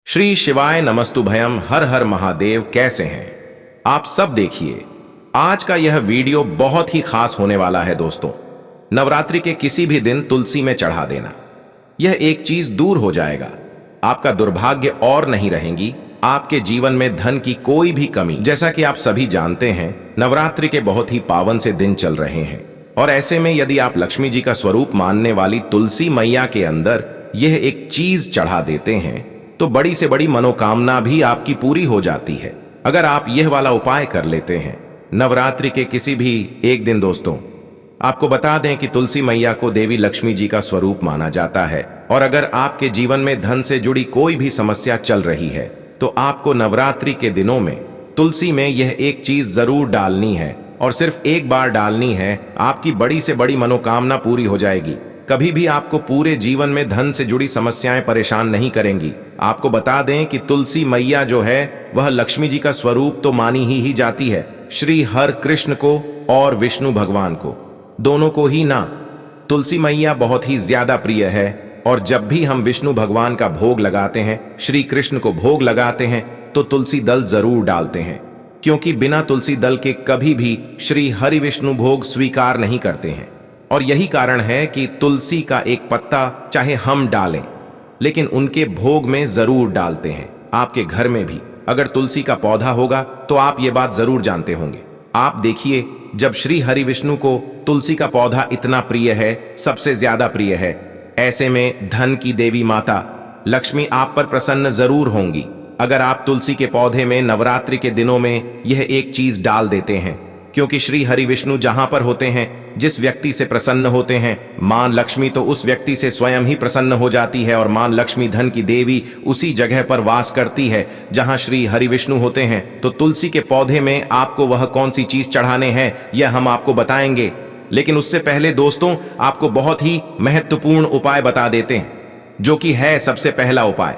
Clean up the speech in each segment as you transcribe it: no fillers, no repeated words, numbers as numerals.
श्री शिवाय नमस्तुभयम। हर हर महादेव। कैसे हैं आप सब? देखिए, आज का यह वीडियो बहुत ही खास होने वाला है दोस्तों। नवरात्रि के किसी भी दिन तुलसी में चढ़ा देना, यह एक चीज दूर हो जाएगा। आपका दुर्भाग्य और नहीं रहेंगी, आपके जीवन में धन की कोई भी कमी। जैसा कि आप सभी जानते हैं, नवरात्रि के बहुत ही पावन से दिन चल रहे हैं और ऐसे में यदि आप लक्ष्मी जी का स्वरूप मानने वाली तुलसी मैया के अंदर यह एक चीज चढ़ा देते हैं तो बड़ी से बड़ी मनोकामना भी आपकी पूरी हो जाती है। अगर आप यह वाला उपाय कर लेते हैं नवरात्रि के किसी भी एक दिन दोस्तों, आपको बता दें कि तुलसी मैया को देवी लक्ष्मी जी का स्वरूप माना जाता है और अगर आपके जीवन में धन से जुड़ी कोई भी समस्या चल रही है तो आपको नवरात्रि के दिनों में तुलसी में यह एक चीज जरूर डालनी है और सिर्फ एक बार डालनी है। आपकी बड़ी से बड़ी मनोकामना पूरी हो जाएगी। कभी भी आपको पूरे जीवन में धन से जुड़ी समस्याएं परेशान नहीं करेंगी। आपको बता दें कि तुलसी मैया जो है वह लक्ष्मी जी का स्वरूप तो मानी ही जाती है। श्री हर कृष्ण को और विष्णु भगवान को, दोनों को ही ना, तुलसी मैया बहुत ही ज्यादा प्रिय है। और जब भी हम विष्णु भगवान का भोग लगाते हैं, श्री कृष्ण को भोग लगाते हैं, तो तुलसी दल जरूर डालते हैं, क्योंकि बिना तुलसी दल के कभी भी श्री हरि विष्णु भोग स्वीकार नहीं करते हैं। और यही कारण है कि तुलसी का एक पत्ता चाहे हम डालें, लेकिन उनके भोग में जरूर डालते हैं। आपके घर में भी अगर तुलसी का पौधा होगा तो आप ये बात जरूर जानते होंगे। आप देखिए, जब श्री हरि विष्णु को तुलसी का पौधा इतना प्रिय है, सबसे ज्यादा प्रिय है, ऐसे में धन की देवी माता लक्ष्मी आप पर प्रसन्न जरूर होंगी। अगर आप तुलसी के पौधे में नवरात्रि के दिनों में यह एक चीज डाल देते हैं, क्योंकि श्री हरि विष्णु जहां पर होते हैं, जिस व्यक्ति से प्रसन्न होते हैं, मां लक्ष्मी तो उस व्यक्ति से स्वयं ही प्रसन्न हो जाती है और मां लक्ष्मी धन की देवी उसी जगह पर वास करती है जहां श्री हरि विष्णु होते हैं। तो तुलसी के पौधे में आपको वह कौन सी चीज चढ़ाने हैं यह हम आपको बताएंगे, लेकिन उससे पहले दोस्तों आपको बहुत ही महत्वपूर्ण उपाय बता देते हैं, जो कि है सबसे पहला उपाय।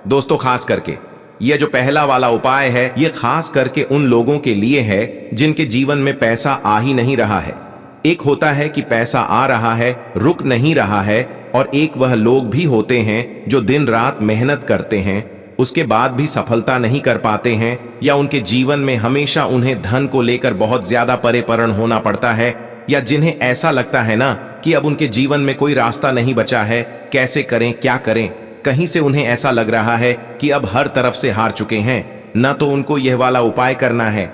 दोस्तों खास करके यह जो पहला वाला उपाय है, यह खास करके उन लोगों के लिए है जिनके जीवन में पैसा आ ही नहीं रहा है। एक होता है कि पैसा आ रहा है, रुक नहीं रहा है, और एक वह लोग भी होते हैं जो दिन रात मेहनत करते हैं, उसके बाद भी सफलता नहीं कर पाते हैं, या उनके जीवन में हमेशा उन्हें धन को लेकर बहुत ज्यादा परेशान होना पड़ता है, या जिन्हें ऐसा लगता है ना कि अब उनके जीवन में कोई रास्ता नहीं बचा है, कैसे करें क्या करें। कहीं से उन्हें ऐसा लग रहा है कि अब हर तरफ से हार चुके हैं, न तो उनको यह वाला उपाय करना है।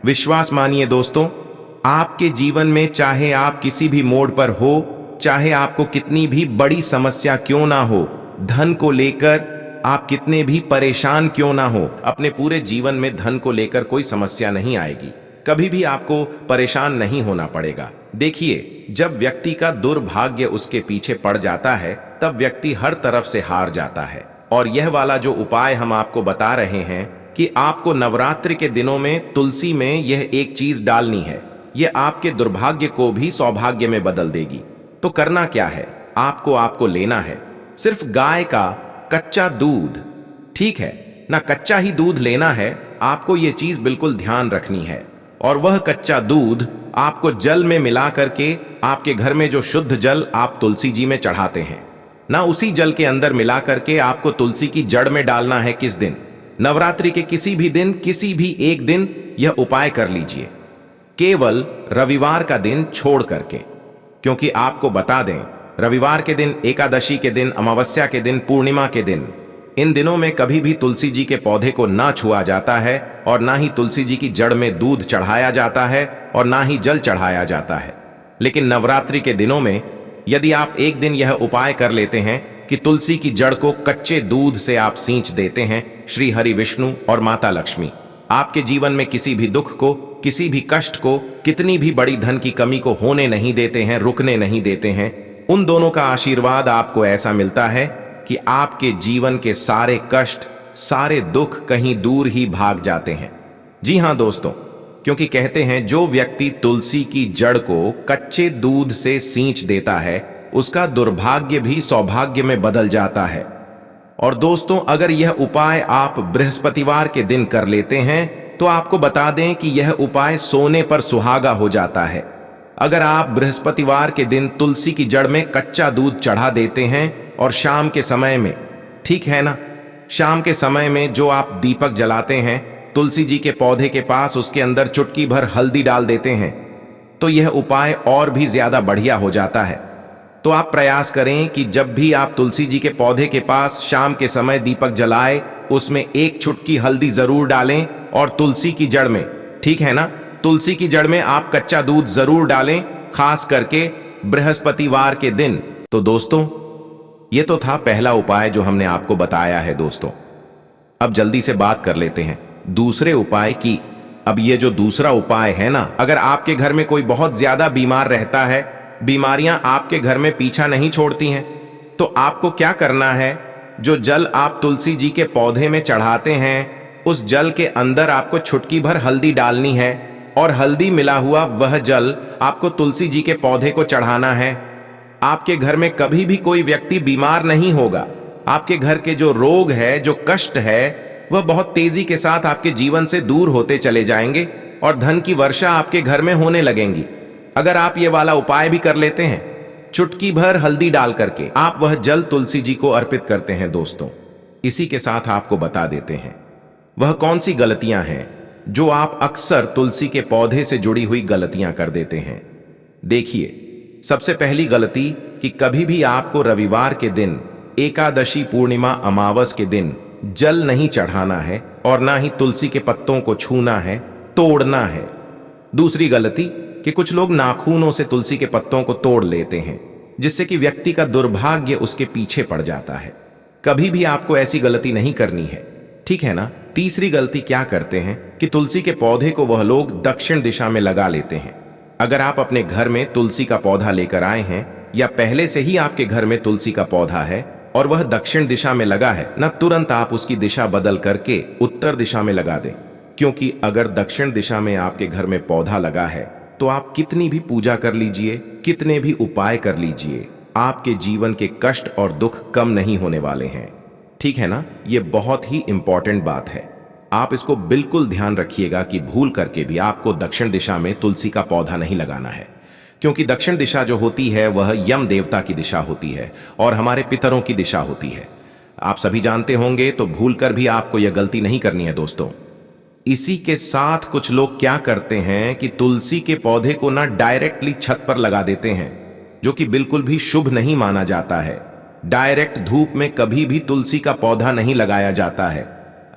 विश्वास मानिए दोस्तों, आपके जीवन में चाहे आप किसी भी मोड़ पर हो, चाहे आपको कितनी भी बड़ी समस्या क्यों ना हो, धन को लेकर आप कितने भी परेशान क्यों ना हो, अपने पूरे जीवन में धन को लेकर कोई समस्या नहीं आएगी। कभी भी आपको परेशान नहीं होना पड़ेगा। देखिए, जब व्यक्ति का दुर्भाग्य उसके पीछे पड़ जाता है तब व्यक्ति हर तरफ से हार जाता है। और यह वाला जो उपाय हम आपको बता रहे हैं कि आपको नवरात्रि के दिनों में तुलसी में यह एक चीज डालनी है, यह आपके दुर्भाग्य को भी सौभाग्य में बदल देगी। तो करना क्या है, आपको लेना है सिर्फ गाय का कच्चा दूध। ठीक है ना, कच्चा ही दूध लेना है आपको। ये चीज बिल्कुल ध्यान रखनी है। और वह कच्चा दूध आपको जल में मिला करके, आपके घर में जो शुद्ध जल आप तुलसी जी में चढ़ाते हैं ना, उसी जल के अंदर मिला करके आपको तुलसी की जड़ में डालना है। किस दिन? नवरात्रि के किसी भी दिन, किसी भी एक दिन यह उपाय कर लीजिए, केवल रविवार का दिन छोड़ करके। क्योंकि आपको बता दें, रविवार के दिन, एकादशी के दिन, अमावस्या के दिन, पूर्णिमा के दिन, इन दिनों में कभी भी तुलसी जी के पौधे को ना छुआ जाता है और ना ही तुलसी जी की जड़ में दूध चढ़ाया जाता है और ना ही जल चढ़ाया जाता है। लेकिन नवरात्रि के दिनों में यदि आप एक दिन यह उपाय कर लेते हैं कि तुलसी की जड़ को कच्चे दूध से आप सींच देते हैं, श्री हरि विष्णु और माता लक्ष्मी आपके जीवन में किसी भी दुख को, किसी भी कष्ट को, कितनी भी बड़ी धन की कमी को होने नहीं देते हैं, रुकने नहीं देते हैं। उन दोनों का आशीर्वाद आपको ऐसा मिलता है कि आपके जीवन के सारे कष्ट, सारे दुख कहीं दूर ही भाग जाते हैं। जी हां दोस्तों, क्योंकि कहते हैं जो व्यक्ति तुलसी की जड़ को कच्चे दूध से सींच देता है, उसका दुर्भाग्य भी सौभाग्य में बदल जाता है। और दोस्तों, अगर यह उपाय आप बृहस्पतिवार के दिन कर लेते हैं तो आपको बता दें कि यह उपाय सोने पर सुहागा हो जाता है। अगर आप बृहस्पतिवार के दिन तुलसी की जड़ में कच्चा दूध चढ़ा देते हैं और शाम के समय में, ठीक है ना, शाम के समय में जो आप दीपक जलाते हैं तुलसी जी के पौधे के पास, उसके अंदर चुटकी भर हल्दी डाल देते हैं, तो यह उपाय और भी ज्यादा बढ़िया हो जाता है। तो आप प्रयास करें कि जब भी आप तुलसी जी के पौधे के पास शाम के समय दीपक जलाएं, उसमें एक चुटकी हल्दी जरूर डालें और तुलसी की जड़ में, ठीक है ना, तुलसी की जड़ में आप कच्चा दूध जरूर डालें, खास करके बृहस्पतिवार के दिन। तो दोस्तों, ये तो था पहला उपाय जो हमने आपको बताया है दोस्तों। अब जल्दी से बात कर लेते हैं दूसरे उपाय की। अब ये जो दूसरा उपाय है ना, अगर आपके घर में कोई बहुत ज्यादा बीमार रहता है, बीमारियां आपके घर में पीछा नहीं छोड़ती हैं, तो आपको क्या करना है, जो जल आप तुलसी जी के पौधे में चढ़ाते हैं, उस जल के अंदर आपको चुटकी भर हल्दी डालनी है और हल्दी मिला हुआ वह जल आपको तुलसी जी के पौधे को चढ़ाना है। आपके घर में कभी भी कोई व्यक्ति बीमार नहीं होगा। आपके घर के जो रोग है, जो कष्ट है, वह बहुत तेजी के साथ आपके जीवन से दूर होते चले जाएंगे और धन की वर्षा आपके घर में होने लगेंगी। अगर आप ये वाला उपाय भी कर लेते हैं, चुटकी भर हल्दी डाल करके आप वह जल तुलसी जी को अर्पित करते हैं दोस्तों। इसी के साथ आपको बता देते हैं वह कौन सी गलतियां हैं जो आप अक्सर तुलसी के पौधे से जुड़ी हुई गलतियां कर देते हैं। देखिए, सबसे पहली गलती कि कभी भी आपको रविवार के दिन, एकादशी, पूर्णिमा, अमावस के दिन जल नहीं चढ़ाना है और ना ही तुलसी के पत्तों को छूना है, तोड़ना है। दूसरी गलती कि कुछ लोग नाखूनों से तुलसी के पत्तों को तोड़ लेते हैं, जिससे कि व्यक्ति का दुर्भाग्य उसके पीछे पड़ जाता है। कभी भी आपको ऐसी गलती नहीं करनी है, ठीक है ना। तीसरी गलती क्या करते हैं कि तुलसी के पौधे को वह लोग दक्षिण दिशा में लगा लेते हैं। अगर आप अपने घर में तुलसी का पौधा लेकर आए हैं या पहले से ही आपके घर में तुलसी का पौधा है और वह दक्षिण दिशा में लगा है ना, तुरंत आप उसकी दिशा बदल करके उत्तर दिशा में लगा दें। क्योंकि अगर दक्षिण दिशा में आपके घर में पौधा लगा है तो आप कितनी भी पूजा कर लीजिए, कितने भी उपाय कर लीजिए, आपके जीवन के कष्ट और दुख कम नहीं होने वाले हैं, ठीक है ना। ये बहुत ही इंपॉर्टेंट बात है, आप इसको बिल्कुल ध्यान रखिएगा कि भूल करके भी आपको दक्षिण दिशा में तुलसी का पौधा नहीं लगाना है। क्योंकि दक्षिण दिशा जो होती है वह यम देवता की दिशा होती है और हमारे पितरों की दिशा होती है। आप सभी जानते होंगे, तो भूल कर भी आपको यह गलती नहीं करनी है दोस्तों। इसी के साथ कुछ लोग क्या करते हैं कि तुलसी के पौधे को ना डायरेक्टली छत पर लगा देते हैं, जो कि बिल्कुल भी शुभ नहीं माना जाता है। डायरेक्ट धूप में कभी भी तुलसी का पौधा नहीं लगाया जाता है।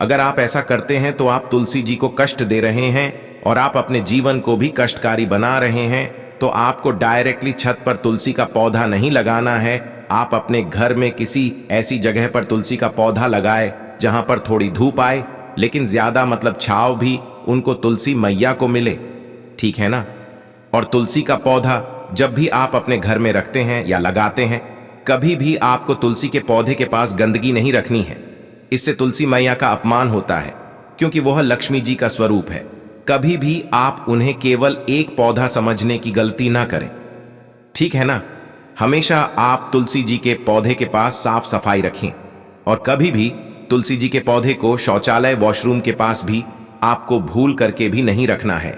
अगर आप ऐसा करते हैं तो आप तुलसी जी को कष्ट दे रहे हैं और आप अपने जीवन को भी कष्टकारी बना रहे हैं। तो आपको डायरेक्टली छत पर तुलसी का पौधा नहीं लगाना है। आप अपने घर में किसी ऐसी जगह पर तुलसी का पौधा लगाए जहां पर थोड़ी धूप आए, लेकिन ज्यादा मतलब छांव भी उनको तुलसी मैया को मिले, ठीक है ना। और तुलसी का पौधा जब भी आप अपने घर में रखते हैं या लगाते हैं, कभी भी आपको तुलसी के पौधे के पास गंदगी नहीं रखनी है। इससे तुलसी मैया का अपमान होता है, क्योंकि वह लक्ष्मी जी का स्वरूप है। कभी भी आप उन्हें केवल एक पौधा समझने की गलती ना करें, ठीक है ना। हमेशा आप तुलसी जी के पौधे के पास साफ सफाई रखें और कभी भी तुलसी जी के पौधे को शौचालय, वॉशरूम के पास भी आपको भूल करके भी नहीं रखना है।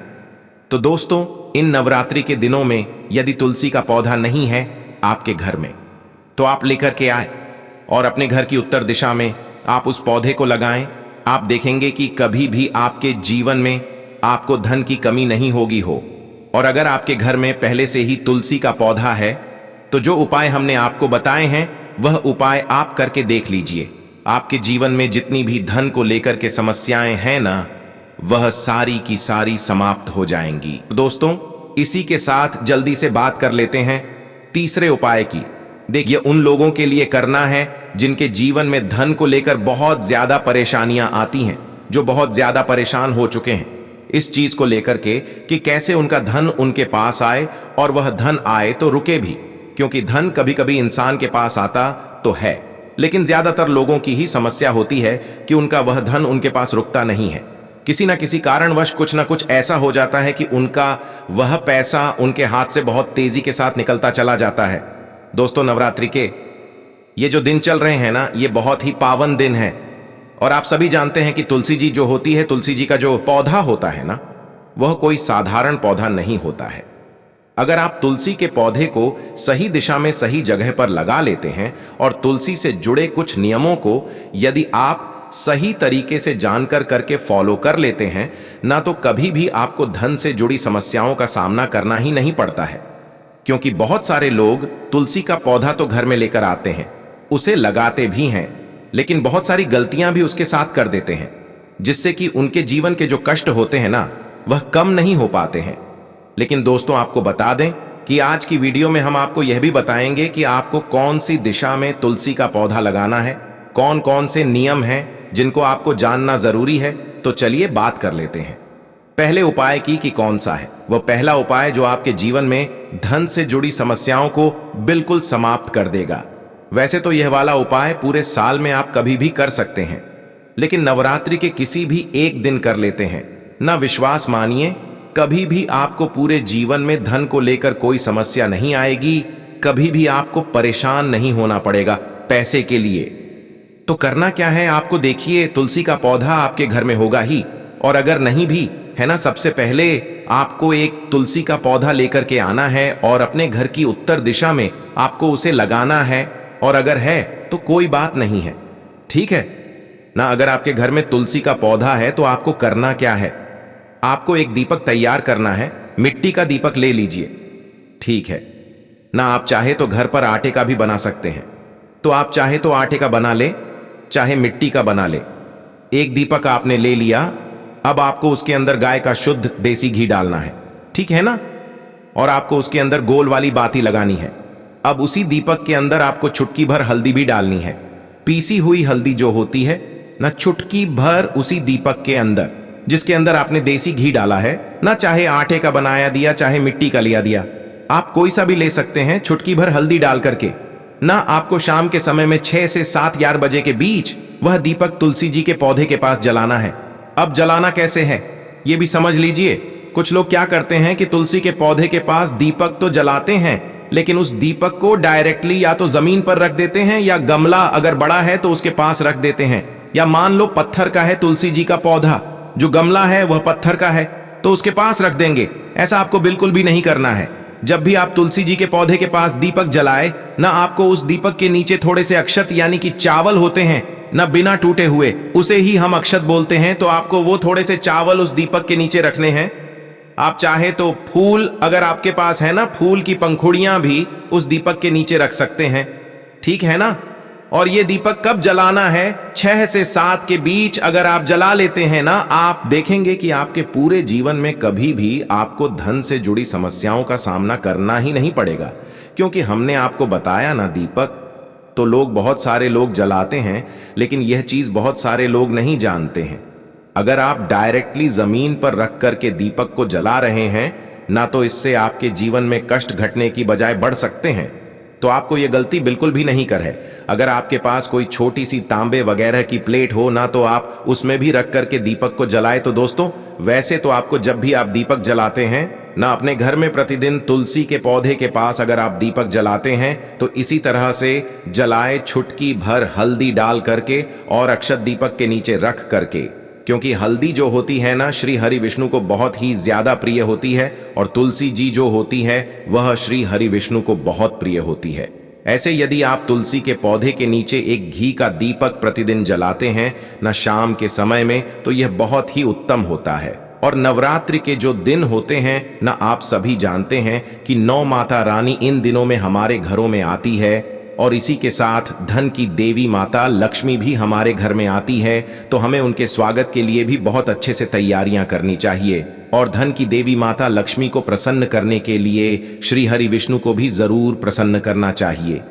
तो दोस्तों, इन नवरात्रि के दिनों में यदि तुलसी का पौधा नहीं है आपके घर में, तो आप लेकर के आए और अपने घर की उत्तर दिशा में आप उस पौधे को लगाएं। आप देखेंगे कि कभी भी आपके जीवन में आपको धन की कमी नहीं होगी हो। और अगर आपके घर में पहले से ही तुलसी का पौधा है, तो जो उपाय हमने आपको बताए हैं वह उपाय आप करके देख लीजिए। आपके जीवन में जितनी भी धन को लेकर के समस्याएं हैं ना, वह सारी की सारी समाप्त हो जाएंगी। दोस्तों, इसी के साथ जल्दी से बात कर लेते हैं तीसरे उपाय की। देखिए, उन लोगों के लिए करना है जिनके जीवन में धन को लेकर बहुत ज्यादा परेशानियां आती हैं, जो बहुत ज्यादा परेशान हो चुके हैं इस चीज को लेकर के कि कैसे उनका धन उनके पास आए और वह धन आए तो रुके भी। क्योंकि धन कभी कभी इंसान के पास आता तो है, लेकिन ज्यादातर लोगों की ही समस्या होती है कि उनका वह धन उनके पास रुकता नहीं है। किसी ना किसी कारणवश कुछ ना कुछ ऐसा हो जाता है कि उनका वह पैसा उनके हाथ से बहुत तेजी के साथ निकलता चला जाता है। दोस्तों, नवरात्रि के ये जो दिन चल रहे हैं ना, ये बहुत ही पावन दिन है। और आप सभी जानते हैं कि तुलसी जी जो होती है, तुलसी जी का जो पौधा होता है ना, वह कोई साधारण पौधा नहीं होता है। अगर आप तुलसी के पौधे को सही दिशा में, सही जगह पर लगा लेते हैं और तुलसी से जुड़े कुछ नियमों को यदि आप सही तरीके से जानकर करके फॉलो कर लेते हैं ना, तो कभी भी आपको धन से जुड़ी समस्याओं का सामना करना ही नहीं पड़ता है। क्योंकि बहुत सारे लोग तुलसी का पौधा तो घर में लेकर आते हैं, उसे लगाते भी हैं, लेकिन बहुत सारी गलतियां भी उसके साथ कर देते हैं, जिससे कि उनके जीवन के जो कष्ट होते हैं ना, वह कम नहीं हो पाते हैं। लेकिन दोस्तों, आपको बता दें कि आज की वीडियो में हम आपको यह भी बताएंगे कि आपको कौन सी दिशा में तुलसी का पौधा लगाना है, कौन कौन से नियम हैं जिनको आपको जानना जरूरी है। तो चलिए बात कर लेते हैं पहले उपाय की कि कौन सा है वह पहला उपाय जो आपके जीवन में धन से जुड़ी समस्याओं को बिल्कुल समाप्त कर देगा। वैसे तो यह वाला उपाय पूरे साल में आप कभी भी कर सकते हैं, लेकिन नवरात्रि के किसी भी एक दिन कर लेते हैं ना, विश्वास मानिए कभी भी आपको पूरे जीवन में धन को लेकर कोई समस्या नहीं आएगी, कभी भी आपको परेशान नहीं होना पड़ेगा पैसे के लिए। तो करना क्या है, आपको देखिए तुलसी का पौधा आपके घर में होगा ही, और अगर नहीं भी है ना, सबसे पहले आपको एक तुलसी का पौधा लेकर के आना है और अपने घर की उत्तर दिशा में आपको उसे लगाना है। और अगर है तो कोई बात नहीं है, ठीक है ना। अगर आपके घर में तुलसी का पौधा है तो आपको करना क्या है, आपको एक दीपक तैयार करना है, मिट्टी का दीपक ले लीजिए, ठीक है ना। आप चाहे तो घर पर आटे का भी बना सकते हैं, तो आप चाहे तो आटे का बना ले, चाहे मिट्टी का बना ले। एक दीपक आपने ले लिया, अब आपको उसके अंदर गाय का शुद्ध देसी घी डालना है, ठीक है ना, और आपको उसके अंदर गोल वाली बाती लगानी है। अब उसी दीपक के अंदर आपको चुटकी भर हल्दी भी डालनी है, पीसी हुई हल्दी जो होती है ना, चुटकी भर उसी दीपक के अंदर जिसके अंदर आपने देसी घी डाला है ना, चाहे आटे का बनाया दिया, चाहे मिट्टी का लिया दिया, आप कोई सा भी ले सकते हैं। चुटकी भर हल्दी डाल करके ना आपको शाम के समय में 6 से 7 11 बजे के बीच वह दीपक तुलसी जी के पौधे के पास जलाना है। अब जलाना कैसे है ये भी समझ लीजिए। कुछ लोग क्या करते हैं कि तुलसी के पौधे के पास दीपक तो जलाते हैं, लेकिन उस दीपक को डायरेक्टली या तो जमीन पर रख देते हैं, या गमला अगर बड़ा है तो उसके पास रख देते हैं, या मान लो पत्थर का है तुलसी जी का पौधा, जो गमला है वह पत्थर का है तो उसके पास रख देंगे। ऐसा आपको बिल्कुल भी नहीं करना है। जब भी आप तुलसी जी के पौधे के पास दीपक जलाए ना, आपको उस दीपक के नीचे थोड़े से अक्षत यानी कि चावल होते हैं ना, बिना टूटे हुए, उसे ही हम अक्षत बोलते हैं, तो आपको वो थोड़े से चावल उस दीपक के नीचे रखने हैं। आप चाहे तो फूल अगर आपके पास है ना, फूल की पंखुड़ियां भी उस दीपक के नीचे रख सकते हैं, ठीक है ना। और ये दीपक कब जलाना है, 6 से 7 के बीच अगर आप जला लेते हैं ना, आप देखेंगे कि आपके पूरे जीवन में कभी भी आपको धन से जुड़ी समस्याओं का सामना करना ही नहीं पड़ेगा। क्योंकि हमने आपको बताया ना, दीपक तो लोग बहुत सारे लोग जलाते हैं, लेकिन यह चीज बहुत सारे लोग नहीं जानते हैं। अगर आप डायरेक्टली जमीन पर रख करके दीपक को जला रहे हैं ना, तो इससे आपके जीवन में कष्ट घटने की बजाय बढ़ सकते हैं। तो आपको यह गलती बिल्कुल भी नहीं कर है। अगर आपके पास कोई छोटी सी तांबे वगैरह की प्लेट हो ना, तो आप उसमें भी रख करके दीपक को जलाए। तो दोस्तों, वैसे तो आपको जब भी आप दीपक जलाते हैं ना, अपने घर में प्रतिदिन तुलसी के पौधे के पास अगर आप दीपक जलाते हैं तो इसी तरह से जलाए, चुटकी भर हल्दी डाल करके और अक्षत दीपक के नीचे रख करके। क्योंकि हल्दी जो होती है ना, श्री हरि विष्णु को बहुत ही ज्यादा प्रिय होती है, और तुलसी जी जो होती है वह श्री हरि विष्णु को बहुत प्रिय होती है। ऐसे यदि आप तुलसी के पौधे के नीचे एक घी का दीपक प्रतिदिन जलाते हैं ना, शाम के समय में, तो यह बहुत ही उत्तम होता है। और नवरात्रि के जो दिन होते हैं ना, आप सभी जानते हैं कि 9 माता रानी इन दिनों में हमारे घरों में आती है, और इसी के साथ धन की देवी माता लक्ष्मी भी हमारे घर में आती है। तो हमें उनके स्वागत के लिए भी बहुत अच्छे से तैयारियां करनी चाहिए, और धन की देवी माता लक्ष्मी को प्रसन्न करने के लिए श्री हरि विष्णु को भी जरूर प्रसन्न करना चाहिए।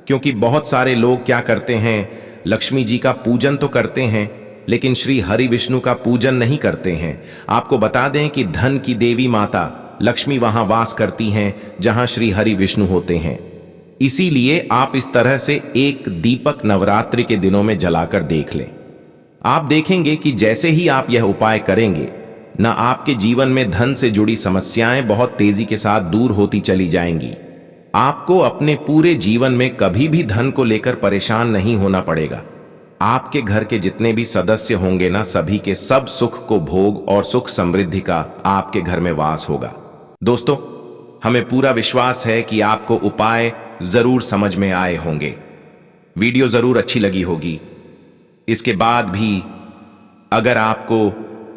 क्योंकि बहुत सारे लोग क्या करते हैं, लक्ष्मी जी का पूजन तो करते हैं, लेकिन श्री हरि विष्णु का पूजन नहीं करते हैं। आपको बता दें कि धन की देवी माता लक्ष्मी वहां वास करती हैं जहां श्री हरि विष्णु होते हैं। इसीलिए आप इस तरह से एक दीपक नवरात्रि के दिनों में जलाकर देख लें। आप देखेंगे कि जैसे ही आप यह उपाय करेंगे ना, आपके जीवन में धन से जुड़ी समस्याएं बहुत तेजी के साथ दूर होती चली जाएंगी। आपको अपने पूरे जीवन में कभी भी धन को लेकर परेशान नहीं होना पड़ेगा। आपके घर के जितने भी सदस्य होंगे ना, सभी के सब सुख को भोग और सुख समृद्धि का आपके घर में वास होगा। दोस्तों, हमें पूरा विश्वास है कि आपको उपाय जरूर समझ में आए होंगे। वीडियो जरूर अच्छी लगी होगी। इसके बाद भी अगर आपको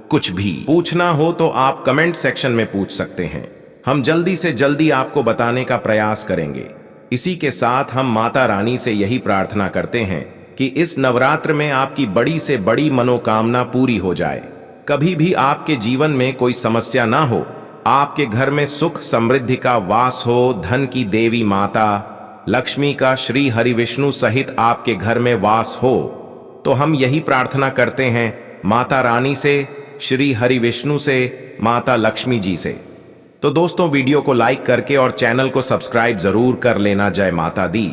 कुछ भी पूछना हो तो आप कमेंट सेक्शन में पूछ सकते हैं। हम जल्दी से जल्दी आपको बताने का प्रयास करेंगे। इसी के साथ हम माता रानी से यही प्रार्थना करते हैं कि इस नवरात्र में आपकी बड़ी से बड़ी मनोकामना पूरी हो जाए। कभी भी आपके जीवन में कोई समस्या ना हो, आपके घर में सुख समृद्धि का वास हो, धन की देवी माता लक्ष्मी का श्री हरि विष्णु सहित आपके घर में वास हो। तो हम यही प्रार्थना करते हैं माता रानी से, श्री हरि विष्णु से, माता लक्ष्मी जी से। तो दोस्तों, वीडियो को लाइक करके और चैनल को सब्सक्राइब जरूर कर लेना। जय माता दी।